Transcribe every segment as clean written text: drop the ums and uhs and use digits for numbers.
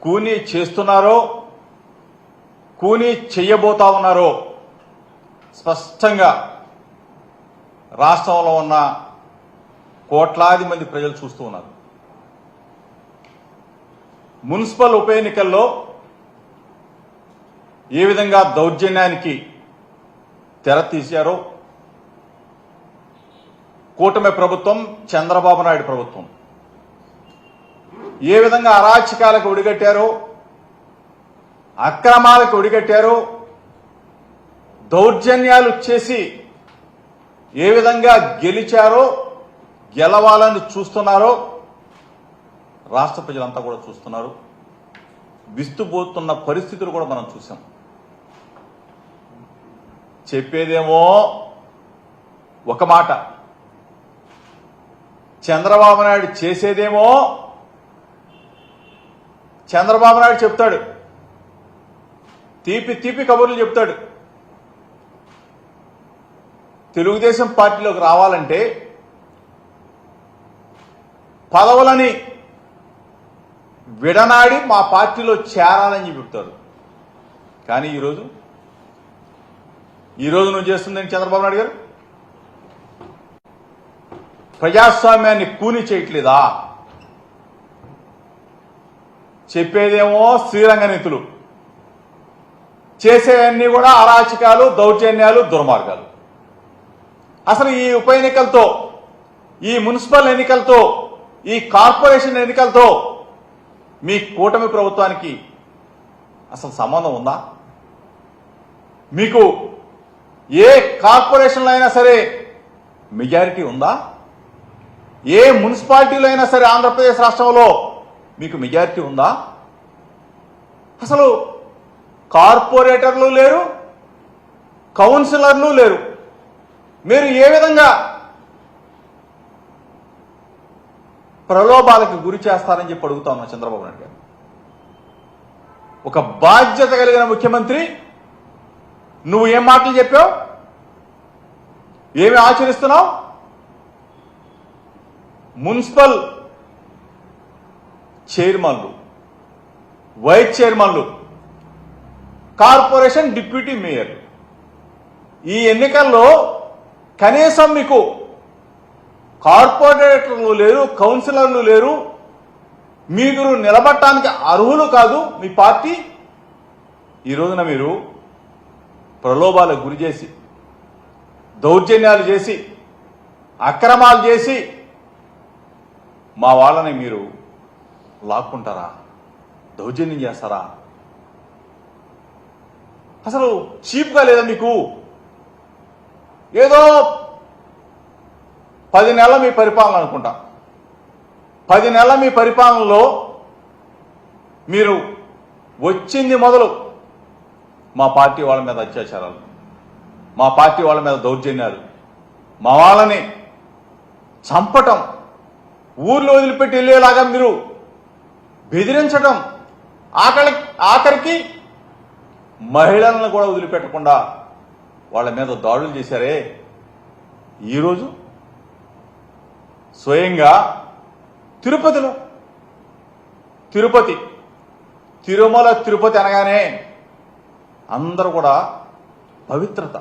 కూనీ చేస్తున్నారో కూనీ చెయ్యబోతా ఉన్నారో స్పష్టంగా రాష్ట్రంలో ఉన్న కోట్లాది మంది ప్రజలు చూస్తూ ఉన్నారు. మున్సిపల్ ఉప ఎన్నికల్లో ఏ విధంగా దౌర్జన్యానికి తెర తీశారో కూటమి ప్రభుత్వం, చంద్రబాబు నాయుడు ప్రభుత్వం ఏ విధంగా అరాచకాలకు ఒడిగట్టారో, అక్రమాలకు ఒడిగట్టారో, దౌర్జన్యాలు చేసి ఏ విధంగా గెలిచారో, గెలవాలని చూస్తున్నారో రాష్ట్ర ప్రజలంతా కూడా చూస్తున్నారు. విస్తుపోతున్న పరిస్థితులు కూడా మనం చూసాం. చెప్పేదేమో ఒక మాట, చంద్రబాబు నాయుడు చేసేదేమో చంద్రబాబు నాయుడు చెప్తాడు, తీపి తీపి కబుర్లు చెప్తాడు. తెలుగుదేశం పార్టీలోకి రావాలంటే పదవులని విడనాడి మా పార్టీలో చేరాలని చెప్తాడు. కానీ ఈరోజు నువ్వు చేస్తుందని చంద్రబాబు నాయుడు గారు ప్రజాస్వామ్యాన్ని కూని చేయట్లేదా? చెప్పేదేమో శ్రీరంగ నీతులు, చేసేవన్నీ కూడా అరాచకాలు, దౌర్జన్యాలు, దుర్మార్గాలు. అసలు ఈ ఉప ఎన్నికలతో, ఈ మున్సిపల్ ఎన్నికలతో, ఈ కార్పొరేషన్ ఎన్నికలతో మీ కూటమి ప్రభుత్వానికి అసలు సంబంధం ఉందా? మీకు ఏ కార్పొరేషన్లో అయినా సరే మెజారిటీ ఉందా? ఏ మున్సిపాలిటీలో అయినా సరే ఆంధ్రప్రదేశ్ రాష్ట్రంలో మీకు మెజారిటీ ఉందా? అసలు కార్పొరేటర్లు లేరు, కౌన్సిలర్లు లేరు. మీరు ఏ విధంగా ప్రలోభాలకు గురి చేస్తారని చెప్పి అడుగుతా ఉన్నా చంద్రబాబు నాయుడు గారు. ఒక బాధ్యత కలిగిన ముఖ్యమంత్రి, నువ్వు ఏం మాటలు చెప్పావు, ఏమి ఆచరిస్తున్నావు? మున్సిపల్ చైర్మన్లు, వైస్ చైర్మన్లు, కార్పొరేషన్ డిప్యూటీ మేయర్, ఈ ఎన్నికల్లో కనీసం మీకు కార్పొరేటర్లు లేరు, కౌన్సిలర్లు లేరు, మీరు నిలబడటానికి అర్హులు కాదు మీ పార్టీ. ఈ రోజున మీరు ప్రలోభాలకు గురి చేసి, దౌర్జన్యాలు చేసి, అక్రమాలు చేసి మా వాళ్ళని మీరు లాక్కుంటారా? దౌర్జన్యం చేస్తారా? అసలు చీప్గా లేదా మీకు? ఏదో 10 నెలల మీ పరిపాలన అనుకుంటా, 10 నెలల మీ పరిపాలనలో మీరు వచ్చింది మొదలు మా పార్టీ వాళ్ళ మీద అత్యాచారాలు, మా పార్టీ వాళ్ళ మీద దౌర్జన్యాలు, మా వాళ్ళని చంపటం, ఊర్లో వదిలిపెట్టి వెళ్ళేలాగా మీరు బెదిరించడం, ఆఖరికి మహిళలను కూడా వదిలిపెట్టకుండా వాళ్ళ మీద దాడులు చేశారే. ఈరోజు స్వయంగా తిరుమల తిరుపతి అనగానే అందరూ కూడా పవిత్రత,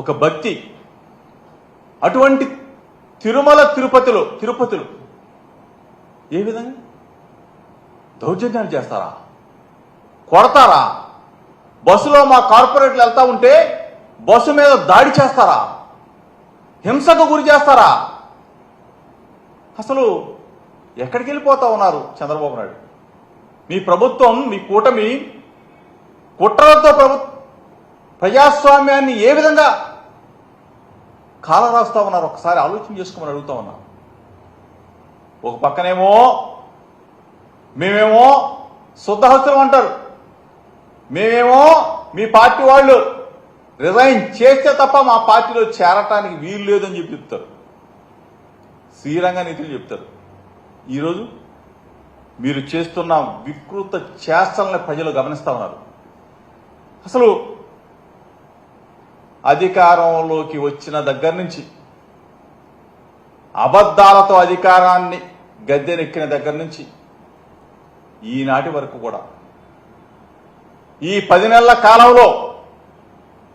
ఒక భక్తి. అటువంటి తిరుమల తిరుపతిలో ఏ విధంగా దౌర్జన్యాలు చేస్తారా? కొడతారా? బస్సులో మా కార్పొరేట్లు వెళ్తా ఉంటే బస్సు మీద దాడి చేస్తారా? హింసకు గురి చేస్తారా? అసలు ఎక్కడికి వెళ్ళిపోతా ఉన్నారు చంద్రబాబు నాయుడు? మీ ప్రభుత్వం, మీ కూటమి కుట్రలతో ప్రజాస్వామ్యాన్ని ఏ విధంగా కాలరాస్తా ఉన్నారు ఒకసారి ఆలోచన చేసుకోమని అడుగుతా ఉన్నా. ఒక పక్కనేమో మేమేమో శుద్ధహస్తులం అంటారు, మేమేమో మీ పార్టీ వాళ్ళు రిజైన్ చేస్తే తప్ప మా పార్టీలో చేరటానికి వీలు లేదని చెప్పి చెప్తారు, శ్రీరంగ నీతులు చెప్తారు. ఈరోజు మీరు చేస్తున్న వికృత చేష్టల్ని ప్రజలు గమనిస్తా ఉన్నారు. అసలు అధికారంలోకి వచ్చిన దగ్గర నుంచి, అబద్ధాలతో అధికారాన్ని గద్దెనెక్కిన దగ్గర నుంచి ఈనాటి వరకు కూడా ఈ 10 నెలల కాలంలో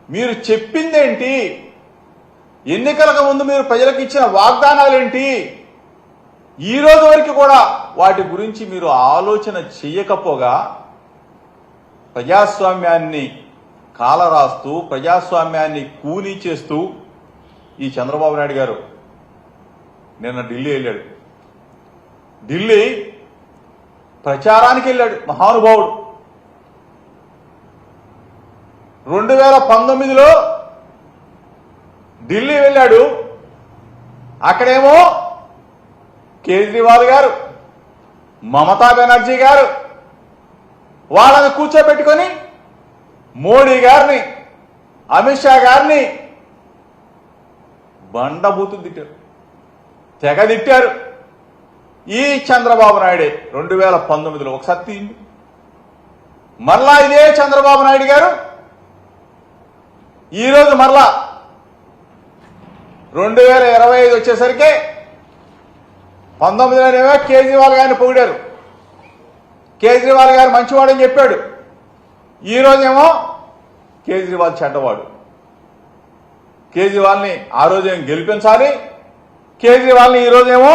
మీరు చెప్పిందేంటి? ఎన్నికలకు ముందు మీరు ప్రజలకు ఇచ్చిన వాగ్దానాలేంటి? ఈ రోజు వరకు కూడా వాటి గురించి మీరు ఆలోచన చేయకపోగా ప్రజాస్వామ్యాన్ని కాలరాస్తూ ప్రజాస్వామ్యాన్ని కూనీ చేస్తూ ఈ చంద్రబాబు నాయుడు గారు నిన్న ఢిల్లీ వెళ్ళాడు. ఢిల్లీ ప్రచారానికి వెళ్ళాడు మహానుభావుడు. 2019లో ఢిల్లీ వెళ్ళాడు. అక్కడేమో కేజ్రీవాల్ గారు, మమతా బెనర్జీ గారు వాళ్ళని కూర్చోబెట్టుకొని మోడీ గారిని, అమిత్ షా గారిని బండబూతులు తిట్టారు, తెగ తిట్టారు. ఈ చంద్రబాబు నాయుడే 2019లో ఒకసారి తీయండి. మరలా ఇదే చంద్రబాబు నాయుడు గారు ఈరోజు మరలా 2025 వచ్చేసరికి 19లోనేమో కేజ్రీవాల్ గారిని పొగిడారు. కేజ్రీవాల్ గారు మంచివాడని చెప్పాడు. ఈరోజేమో కేజ్రీవాల్ చెడ్డవాడు. కేజ్రీవాల్ని ఆ రోజేమో గెలిపించాలి, కేజ్రీవాల్ని ఈరోజేమో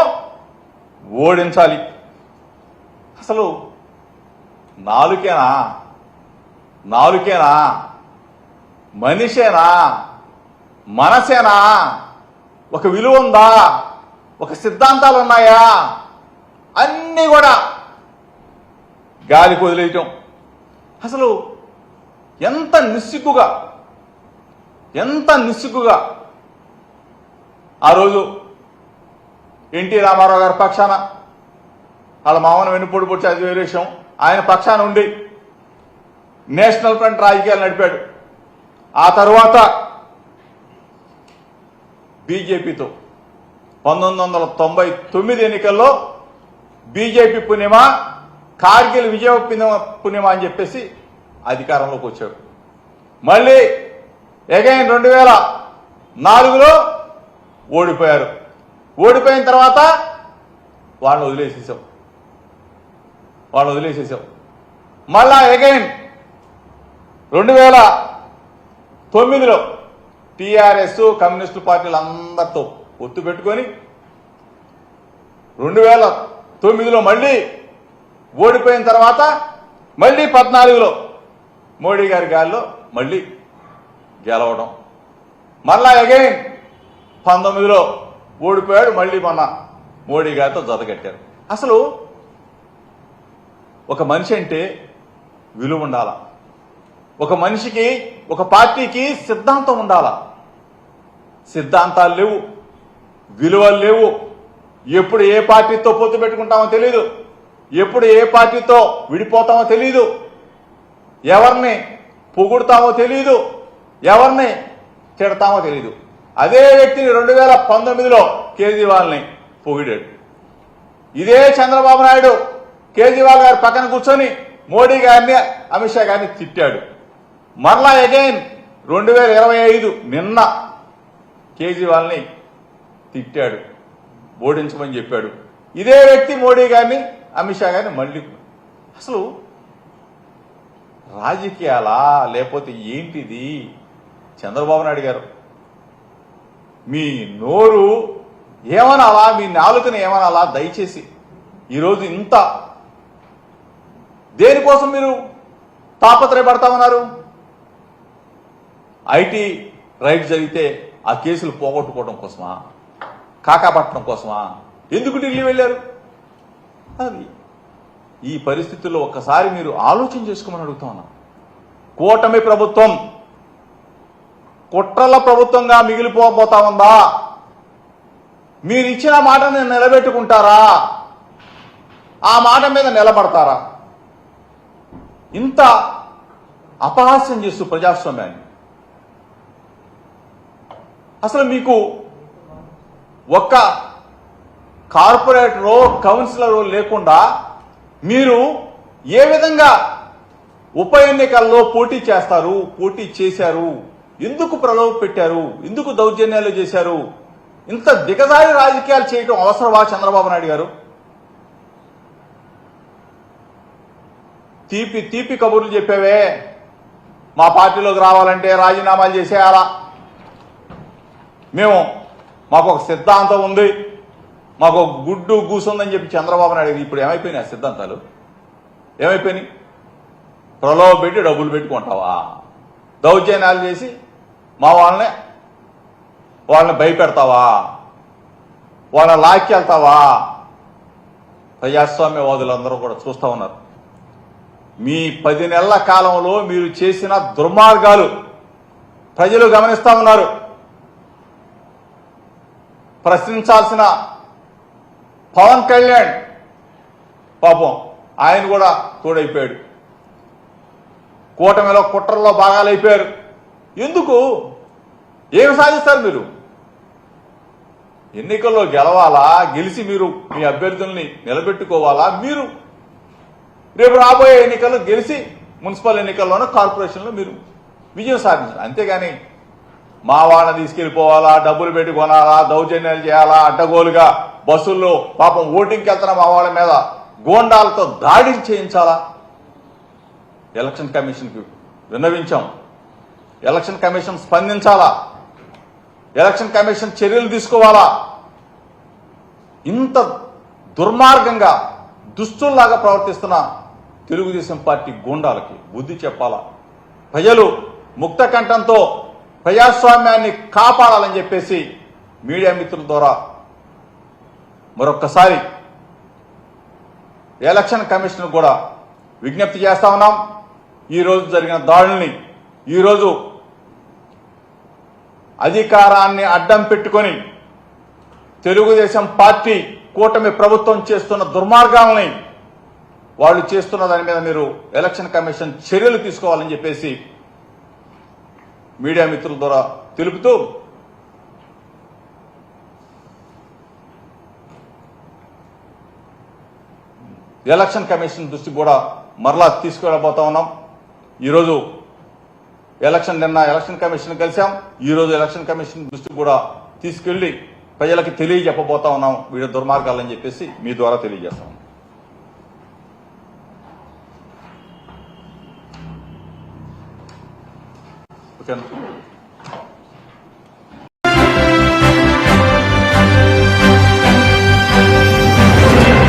ఓడించాలి. అసలు నాలుకేనా మనిషేనా? మనసేనా? ఒక విలువ ఉందా? ఒక సిద్ధాంతాలు ఉన్నాయా? అన్నీ కూడా గాలికి వదిలేయటం. అసలు ఎంత నిస్సిగ్గుగా ఆ రోజు ఎన్టీ రామారావు గారి పక్షాన, వాళ్ళ మామను వెన్నుపోటు పొడిచి అది వేరే విషయం, ఆయన పక్షాన ఉండి నేషనల్ ఫ్రంట్ రాజకీయాలు నడిపాడు. ఆ తర్వాత బీజేపీతో 1999 ఎన్నికల్లో బీజేపీ పుణ్యమా, కార్గిల్ విజయ పుణ్యమా అని చెప్పేసి అధికారంలోకి వచ్చాడు. మళ్ళీ అగైన్ 2004లో ఓడిపోయారు. ఓడిపోయిన తర్వాత వాళ్ళని వదిలేసేసాం. మళ్ళా అగైన్ 2009లో టీఆర్ఎస్ కమ్యూనిస్టు పార్టీలు అందరితో పొత్తు పెట్టుకొని 2009లో మళ్ళీ ఓడిపోయిన తర్వాత మళ్ళీ 14లో మోడీ గారి గాల్లో మళ్ళీ గెలవడం. మళ్ళా అగైన్ 19లో ఓడిపోయాడు. మళ్ళీ మొన్న మోడీ గారితో జతకట్టారు. అసలు ఒక మనిషి అంటే విలువ ఉండాలా? ఒక మనిషికి, ఒక పార్టీకి సిద్ధాంతం ఉండాలా? సిద్ధాంతాలు లేవు, విలువలు లేవు. ఎప్పుడు ఏ పార్టీతో పొత్తు పెట్టుకుంటామో తెలీదు, ఎప్పుడు ఏ పార్టీతో విడిపోతామో తెలీదు, ఎవరిని పొగుడుతామో తెలీదు, ఎవరిని తిడతామో తెలీదు. అదే వ్యక్తిని 2019లో కేజ్రీవాల్ని పొగిడాడు. ఇదే చంద్రబాబు నాయుడు కేజ్రీవాల్ గారి పక్కన కూర్చొని మోడీ గారిని, అమిత్ షా గారిని తిట్టాడు. మరలా అగైన్ 2025 నిన్న కేజ్రీవాల్ని తిట్టాడు, ఓడించమని చెప్పాడు. ఇదే వ్యక్తి మోడీ గారిని, అమిత్ షా గారిని మళ్ళీ. అసలు రాజకీయాలా లేకపోతే ఏంటిది? చంద్రబాబు నాయుడు గారు మీ నోరు ఏమనాలా, మీ నాలుకని ఏమనాలా? దయచేసి ఈరోజు ఇంత దేనికోసం మీరు తాపత్రయపడతా ఉన్నారు? ఐటీ రైట్ జరిగితే ఆ కేసులు పోగొట్టుకోవడం కోసమా? కాకాపట్టడం కోసమా? ఎందుకు ఢిల్లీ వెళ్ళారు? అది ఈ పరిస్థితుల్లో ఒక్కసారి మీరు ఆలోచన చేసుకోమని అడుగుతా ఉన్నా. కూటమి ప్రభుత్వం కుట్రల ప్రభుత్వంగా మిగిలిపోబోతా ఉందా? మీరు ఇచ్చిన మాటని నిలబెట్టుకుంటారా? ఆ మాట మీద నిలబడతారా? ఇంత అపహాస్యం చేస్తూ ప్రజాస్వామ్యాన్ని, అసలు మీకు ఒక్క కార్పొరేటరో కౌన్సిలరో లేకుండా మీరు ఏ విధంగా ఉప ఎన్నికల్లో పోటీ చేస్తారు? పోటీ చేశారు? ఎందుకు ప్రలోభ పెట్టారు? ఎందుకు దౌర్జన్యాలు చేశారు? ఇంత దిగజారి రాజకీయాలు చేయడం అవసరమా చంద్రబాబు నాయుడు గారు? తీపి తీపి కబుర్లు చెప్పావే, మా పార్టీలోకి రావాలంటే రాజీనామాలు చేసేయాలా, మాకు ఒక సిద్ధాంతం ఉంది, మాకు ఒక గుడ్డు కూసుందని చెప్పి చంద్రబాబు నాయుడు ఇప్పుడు ఏమైపోయినాయి ఆ సిద్ధాంతాలు? ఏమైపోయినాయి? ప్రలోభ పెట్టి డబ్బులు పెట్టుకుంటావా? దౌర్జన్యాలు చేసి మా వాళ్ళని భయపెడతావా? వాళ్ళని లాక్కెళ్తావా? ప్రజాస్వామ్యవాదులందరూ కూడా చూస్తూ ఉన్నారు. మీ 10 నెలల కాలంలో మీరు చేసిన దుర్మార్గాలు ప్రజలు గమనిస్తూ ఉన్నారు. ప్రశ్నించాల్సిన పవన్ కళ్యాణ్ పాపం ఆయన కూడా తోడైపోయాడు. కూటమిలో కుట్రల్లో భాగాలైపోయారు. ఎందుకు? ఏమి సాధిస్తారు మీరు? ఎన్నికల్లో గెలవాలా? గెలిచి మీరు మీ అభ్యర్థుల్ని నిలబెట్టుకోవాలా? మీరు రేపు రాబోయే ఎన్నికల్లో గెలిచి మున్సిపల్ ఎన్నికల్లోనూ కార్పొరేషన్లో మీరు విజయం సాధించాలి. అంతేగాని మా వాళ్ళని తీసుకెళ్లిపోవాలా, డబ్బులు పెట్టి కొనాలా, దౌర్జన్యాలు చేయాలా, అడ్డగోలుగా బస్సుల్లో పాపం ఓటింగ్కి వెళ్తున్న మా వాళ్ళ మీద గోండాలతో దాడి చేయించాలా? ఎలక్షన్ కమిషన్కి విన్నవించాం. ఎలక్షన్ కమిషన్ స్పందించాలా? ఎలక్షన్ కమిషన్ చర్యలు తీసుకోవాలా? ఇంత దుర్మార్గంగా దుస్తుల్లాగా ప్రవర్తిస్తున్న తెలుగుదేశం పార్టీ గూండాలకి బుద్ధి చెప్పాలా? ప్రజలు ముక్త కంఠంతో ప్రజాస్వామ్యాన్ని కాపాడాలని చెప్పేసి మీడియా మిత్రుల ద్వారా మరొక్కసారి ఎలక్షన్ కమిషన్ కూడా విజ్ఞప్తి చేస్తా ఉన్నాం. ఈరోజు జరిగిన దాడుల్ని, ఈరోజు అధికారాన్ని అడ్డం పెట్టుకొని తెలుగుదేశం పార్టీ కూటమి ప్రభుత్వం చేస్తున్న దుర్మార్గాలని వాళ్ళు చేస్తున్న దాని మీద మీరు ఎలక్షన్ కమిషన్ చర్యలు తీసుకోవాలని చెప్పేసి మీడియా మిత్రుల ద్వారా తెలుపుతూ ఎలక్షన్ కమిషన్ దృష్టికి కూడా మరలా తీసుకువెళ్ళబోతా ఉన్నాం. ఈరోజు నిన్న ఎలక్షన్ కమిషన్ కలిసాం. ఈరోజు ఎలక్షన్ కమిషన్ దృష్టికి కూడా తీసుకెళ్లి ప్రజలకు తెలియజెప్పబోతా ఉన్నాం వీడి దుర్మార్గాలని చెప్పేసి మీ ద్వారా తెలియజేస్తాం. ఓకే.